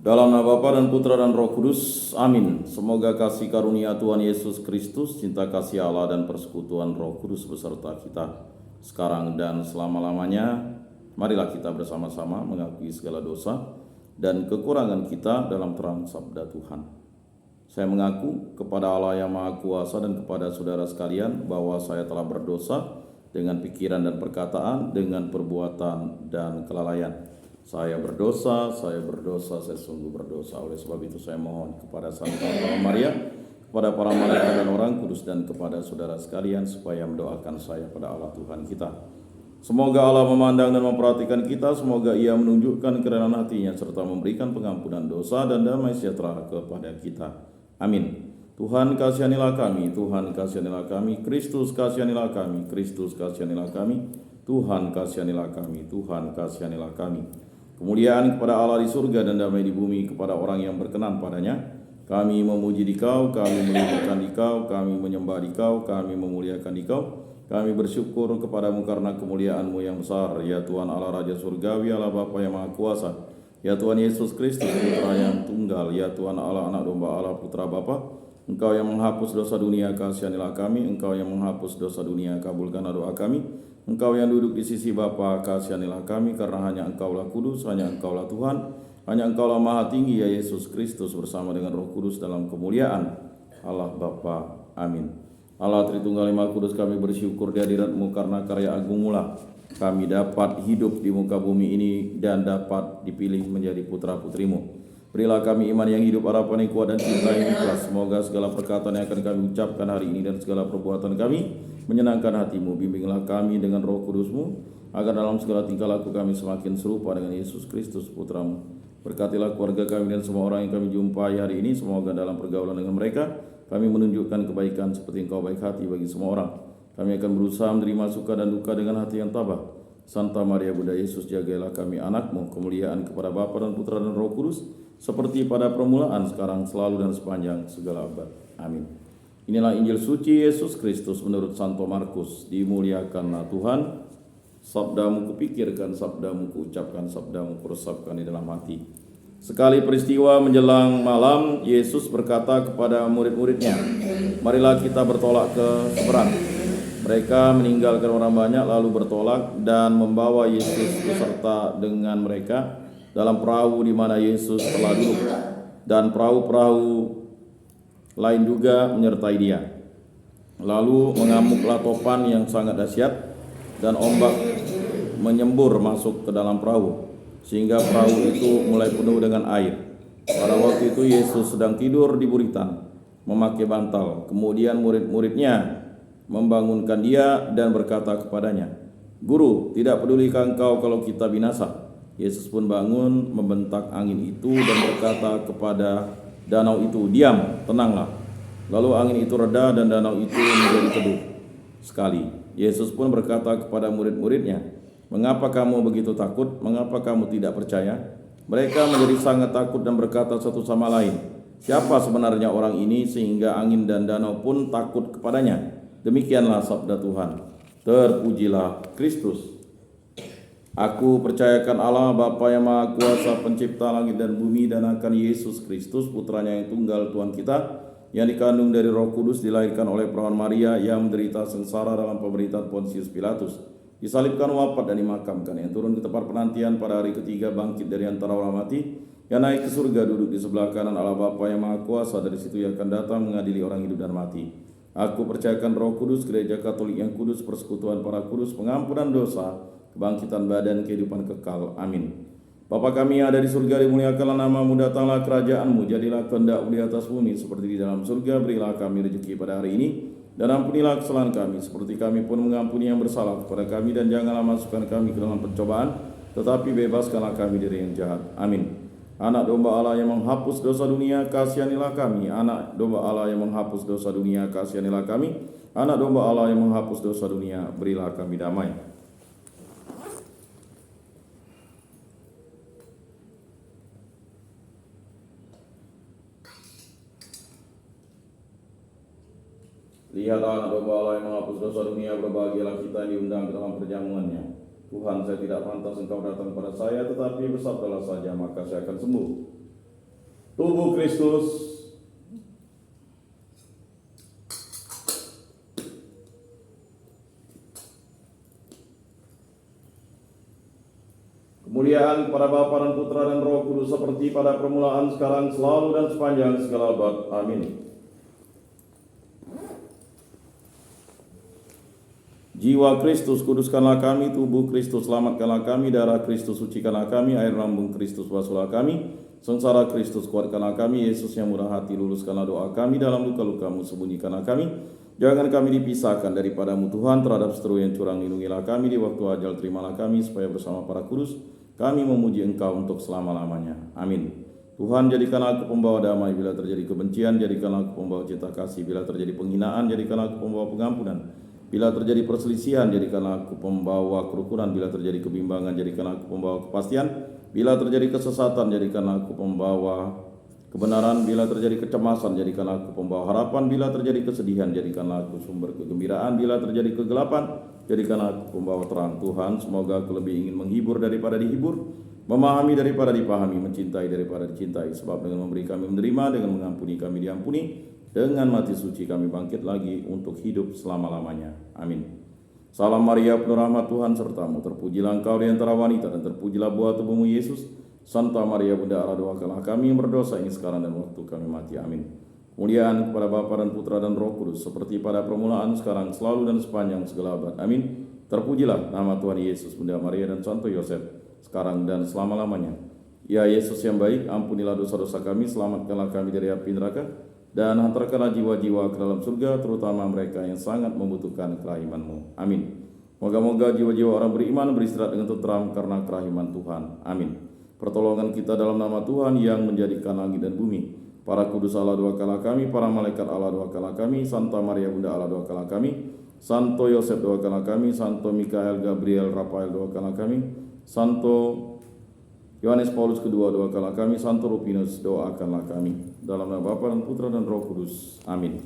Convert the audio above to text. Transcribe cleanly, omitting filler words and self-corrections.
Dalam nama Bapa dan Putra dan Roh Kudus, amin. Semoga kasih karunia Tuhan Yesus Kristus, cinta kasih Allah dan persekutuan Roh Kudus beserta kita sekarang dan selama-lamanya. Marilah kita bersama-sama mengakui segala dosa dan kekurangan kita dalam terang sabda Tuhan. Saya mengaku kepada Allah yang Maha Kuasa dan kepada saudara sekalian bahwa saya telah berdosa dengan pikiran dan perkataan, dengan perbuatan dan kelalaian. Saya berdosa, saya sungguh berdosa. Oleh sebab itu saya mohon kepada Santa Maria, kepada para malaikat dan orang kudus, dan kepada saudara sekalian supaya mendoakan saya pada Allah Tuhan kita. Semoga Allah memandang dan memperhatikan kita, semoga Ia menunjukkan kerelaan hatinya serta memberikan pengampunan dosa dan damai sejahtera kepada kita. Amin. Tuhan kasihanilah kami, Tuhan kasihanilah kami, Kristus kasihanilah kami, Kristus kasihanilah kami, Tuhan kasihanilah kami, Tuhan kasihanilah kami. Kemuliaan kepada Allah di surga dan damai di bumi kepada orang yang berkenan padanya. Kami memuji Dikau, kami meluhurkan Dikau, kami menyembah Dikau, kami memuliakan Dikau. Kami bersyukur kepadamu karena kemuliaan-Mu yang besar, ya Tuhan Allah Raja Surgawi, Allah Bapa yang Maha Kuasa, ya Tuhan Yesus Kristus Putra yang tunggal, ya Tuhan Allah Anak Domba Allah Putra Bapa. Engkau yang menghapus dosa dunia, kasihanilah kami. Engkau yang menghapus dosa dunia, kabulkanlah doa kami. Engkau yang duduk di sisi Bapa, kasihanilah kami, karena hanya Engkaulah kudus, hanya Engkaulah Tuhan, hanya Engkaulah Maha Tinggi, ya Yesus Kristus bersama dengan Roh Kudus dalam kemuliaan Allah Bapa. Amin. Allah Tritunggal Maha Kudus, kami bersyukur di hadirat-Mu karena karya agung-Mu lah kami dapat hidup di muka bumi ini dan dapat dipilih menjadi putra-putri-Mu. Berilah kami iman yang hidup, harapan yang kuat, dan cinta yang ikhlas. Semoga segala perkataan yang akan kami ucapkan hari ini dan segala perbuatan kami menyenangkan hati-Mu. Bimbinglah kami dengan Roh Kudus-Mu, agar dalam segala tingkah laku kami semakin serupa dengan Yesus Kristus Putra-Mu. Berkatilah keluarga kami dan semua orang yang kami jumpai hari ini. Semoga dalam pergaulan dengan mereka kami menunjukkan kebaikan seperti Engkau baik hati bagi semua orang. Kami akan berusaha menerima suka dan duka dengan hati yang tabah. Santa Maria Bunda Yesus, jagailah kami anak-Mu. Kemuliaan kepada Bapa dan Putra dan Roh Kudus, seperti pada permulaan, sekarang, selalu, dan sepanjang segala abad. Amin. Inilah Injil suci Yesus Kristus menurut Santo Markus. Dimuliakanlah Tuhan. Sabdamu kupikirkan, sabdamu kuucapkan, sabdamu kuresapkan di dalam hati. Sekali peristiwa menjelang malam, Yesus berkata kepada murid-muridnya, marilah kita bertolak ke seberang. Mereka meninggalkan orang banyak lalu bertolak dan membawa Yesus beserta dengan mereka dalam perahu di mana Yesus telah duduk, dan perahu-perahu lain juga menyertai Dia. Lalu mengamuklah topan yang sangat dahsyat dan ombak menyembur masuk ke dalam perahu, sehingga perahu itu mulai penuh dengan air. Pada waktu itu Yesus sedang tidur di buritan, memakai bantal. Kemudian murid-muridnya membangunkan Dia dan berkata kepadanya, Guru, tidak pedulikah Engkau kalau kita binasa? Yesus pun bangun, membentak angin itu dan berkata kepada danau itu, diam, tenanglah. Lalu angin itu reda dan danau itu menjadi teduh sekali. Yesus pun berkata kepada murid-muridnya, mengapa kamu begitu takut? Mengapa kamu tidak percaya? Mereka menjadi sangat takut dan berkata satu sama lain, siapa sebenarnya orang ini sehingga angin dan danau pun takut kepadanya? Demikianlah sabda Tuhan. Terpujilah Kristus. Aku percayakan Allah Bapa yang Maha Kuasa, pencipta langit dan bumi, dan akan Yesus Kristus Putranya yang tunggal Tuhan kita, yang dikandung dari Roh Kudus, dilahirkan oleh perawan Maria, yang menderita sengsara dalam pemerintahan Pontius Pilatus, disalibkan, wafat, dan dimakamkan, yang turun ke tempat penantian pada hari ketiga, bangkit dari antara orang mati, yang naik ke surga, duduk di sebelah kanan Allah Bapa yang Maha Kuasa, dari situ Ia akan datang mengadili orang hidup dan mati. Aku percayakan Roh Kudus, gereja Katolik yang kudus, persekutuan para kudus, pengampunan dosa, kebangkitan badan, kehidupan kekal. Amin. Bapa kami yang ada di surga, dimuliakanlah nama-Mu, datanglah kerajaan-Mu, jadilah kehendak-Mu di atas bumi seperti di dalam surga. Berilah kami rezeki pada hari ini, dan ampunilah kesalahan kami seperti kami pun mengampuni yang bersalah kepada kami, dan janganlah masukkan kami ke dalam pencobaan, tetapi bebaskanlah kami dari yang jahat. Amin. Anak domba Allah yang menghapus dosa dunia, kasihanilah kami. Anak domba Allah yang menghapus dosa dunia, kasihanilah kami. Anak domba Allah yang menghapus dosa dunia, berilah kami damai. Lihatlah anak domba Allah yang menghapus dosa dunia, berbahagialah kita yang diundang ke dalam perjamuannya. Tuhan, saya tidak pantas Engkau datang pada saya, tetapi bersabdalah saja, maka saya akan sembuh. tubuh Kristus. Kemuliaan kepada Bapa dan Putra dan Roh Kudus seperti pada permulaan, sekarang, selalu, dan sepanjang segala abad. Amin. Jiwa Kristus, kuduskanlah kami. Tubuh Kristus, selamatkanlah kami. Darah Kristus, sucikanlah kami. Air lambung Kristus, basuhlah kami. Sengsara Kristus, kuatkanlah kami. Yesus yang murah hati, luluskanlah doa kami. Dalam luka-lukamu, sembunyikanlah kami. Jangan kami dipisahkan daripadamu Tuhan. Terhadap seteru yang curang, lindungilah kami. Di waktu ajal, terimalah kami, supaya bersama para kudus kami memuji Engkau untuk selama-lamanya. Amin. Tuhan, jadikanlah aku pembawa damai bila terjadi kebencian. Jadikanlah aku pembawa cinta kasih bila terjadi penghinaan. Jadikanlah aku pembawa pengampunan bila terjadi perselisihan. Jadikanlah aku pembawa kerukunan bila terjadi kebimbangan. Jadikanlah aku pembawa kepastian bila terjadi kesesatan. Jadikanlah aku pembawa kebenaran bila terjadi kecemasan. Jadikanlah aku pembawa harapan bila terjadi kesedihan. Jadikanlah aku sumber kegembiraan bila terjadi kegelapan. Jadikanlah aku pembawa terang. Tuhan, semoga aku lebih ingin menghibur daripada dihibur, memahami daripada dipahami, mencintai daripada dicintai. Sebab dengan memberi kami menerima, dengan mengampuni kami diampuni, dengan mati suci kami bangkit lagi untuk hidup selama-lamanya. Amin. Salam Maria, penuh rahmat, Tuhan sertamu. Terpujilah engkau di antara wanita, dan terpujilah buah tubuhmu Yesus. Santa Maria, Bunda Allah, doakanlah kami yang berdosa ini sekarang dan waktu kami mati. Amin. Kemuliaan kepada Bapa dan Putra dan Roh Kudus, seperti pada permulaan, sekarang, selalu, dan sepanjang segala abad. Amin. Terpujilah nama Tuhan Yesus, Bunda Maria, dan Santo Yosef, sekarang dan selama-lamanya. Ya Yesus yang baik, ampunilah dosa-dosa kami, selamatkanlah kami dari api neraka, dan hantarkanlah jiwa-jiwa ke dalam surga, terutama mereka yang sangat membutuhkan kerahiman-Mu. Amin. Moga-moga jiwa-jiwa orang beriman beristirahat dengan tentram karena kerahiman Tuhan. Amin. Pertolongan kita dalam nama Tuhan yang menjadikan langit dan bumi. Para kudus Allah, doakanlah kami. Para malaikat Allah, doakanlah kami. Santa Maria, Bunda Allah, doakanlah kami. Santo Yosef, doakanlah kami. Santo Mikael, Gabriel, Rafael, doakanlah kami. Santo Yohanes Paulus kedua, doakanlah kami. Santo Rupinus, doakanlah kami. Dalam nama Bapa dan Putra dan Roh Kudus. Amin.